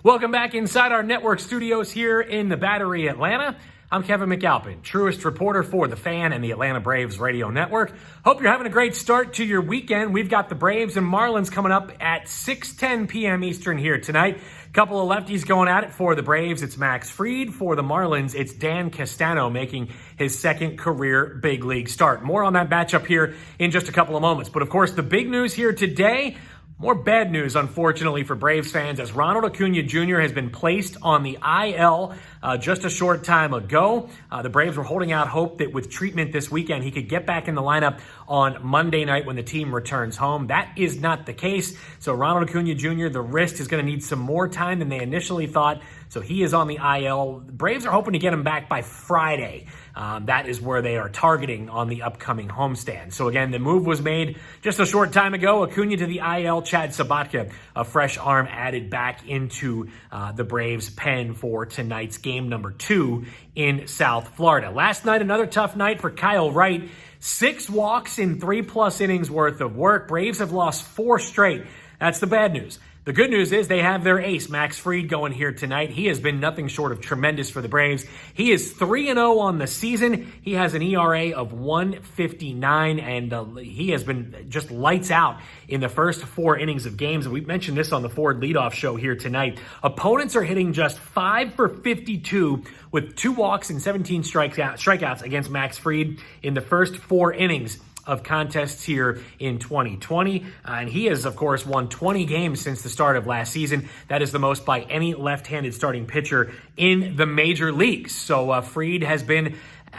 Welcome back inside our network studios here in the Battery, Atlanta. I'm Kevin McAlpin, truest reporter for The Fan and the Atlanta Braves Radio Network. Hope you're having a great start to your weekend. We've got the Braves and Marlins coming up at 6:10 p.m. Eastern here tonight. Couple of lefties going at it. For the Braves, it's Max Fried. For the Marlins, it's Dan Castano making his second career big league start. More on that matchup here in just a couple of moments. But of course, the big news here today, more bad news, unfortunately, for Braves fans, as Ronald Acuna Jr. has been placed on the IL just a short time ago. The Braves were holding out hope that with treatment this weekend, he could get back in the lineup on Monday night when the team returns home. That is not the case. So Ronald Acuna Jr., the wrist is going to need some more time than they initially thought. So he is on the IL. The Braves are hoping to get him back by Friday. That is where they are targeting on the upcoming homestand. So again, the move was made just a short time ago. Acuna to the IL, Chad Sabatka, a fresh arm added back into the Braves pen for tonight's game number 2 in South Florida. Last night, another tough night for Kyle Wright. 6 walks in 3+ innings worth of work. Braves have lost 4 straight. That's the bad news. The good news is they have their ace, Max Fried, going here tonight. He has been nothing short of tremendous for the Braves. He is 3-0 on the season. He has an ERA of 1.59, and he has been just lights out in the first 4 innings of games. And we mentioned this on the Ford Leadoff Show here tonight. Opponents are hitting just 5 for 52 with 2 walks and 17 strikeouts against Max Fried in the first 4 innings of contests here in 2020. And he has, of course, won 20 games since the start of last season. That is the most by any left-handed starting pitcher in the major leagues. So Fried has been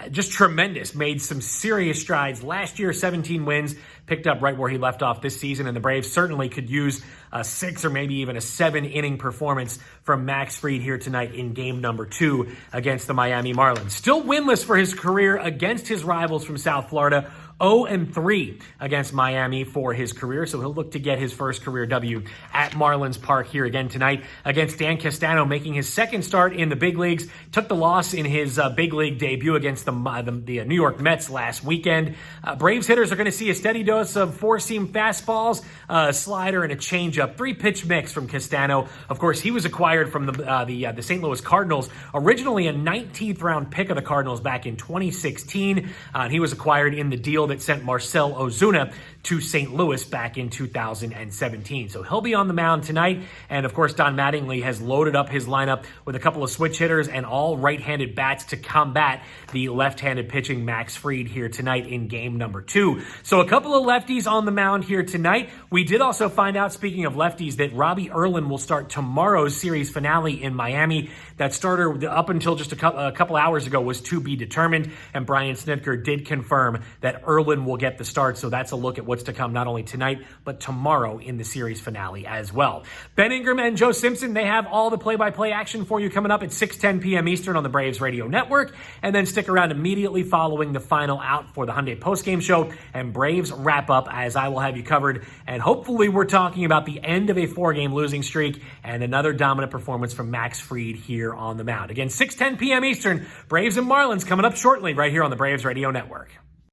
just tremendous, made some serious strides. Last year, 17 wins, picked up right where he left off this season, and the Braves certainly could use a 6 or maybe even a 7-inning performance from Max Fried here tonight in game number 2 against the Miami Marlins. Still winless for his career against his rivals from South Florida. 0-3 against Miami for his career, so he'll look to get his first career W at Marlins Park here again tonight against Dan Castano, making his second start in the big leagues. Took the loss in his big league debut against the New York Mets last weekend. Braves hitters are going to see a steady dose of 4-seam fastballs, a slider, and a changeup. 3-pitch mix from Castano. Of course, he was acquired from the St. Louis Cardinals, originally a 19th round pick of the Cardinals back in 2016. And he was acquired in the deal that sent Marcell Ozuna to St. Louis back in 2017. So he'll be on the mound tonight. And of course, Don Mattingly has loaded up his lineup with a couple of switch hitters and all right-handed bats to combat the left-handed pitching Max Fried here tonight in game number 2. So a couple of lefties on the mound here tonight. We did also find out, speaking of lefties, that Robbie Erlin will start tomorrow's series finale in Miami. That starter up until just a couple hours ago was to be determined, and Brian Snitker did confirm that Erlin will get the start. So that's a look at what's to come not only tonight, but tomorrow in the series finale as well. Ben Ingram and Joe Simpson, they have all the play-by-play action for you coming up at 6:10 p.m. Eastern on the Braves Radio Network. And then stick around immediately following the final out for the Hyundai postgame show and Braves wrap up, as I will have you covered. And hopefully we're talking about the end of a 4-game losing streak and another dominant performance from Max Fried here on the mound. Again, 6:10 p.m. Eastern, Braves and Marlins coming up shortly right here on the Braves Radio Network.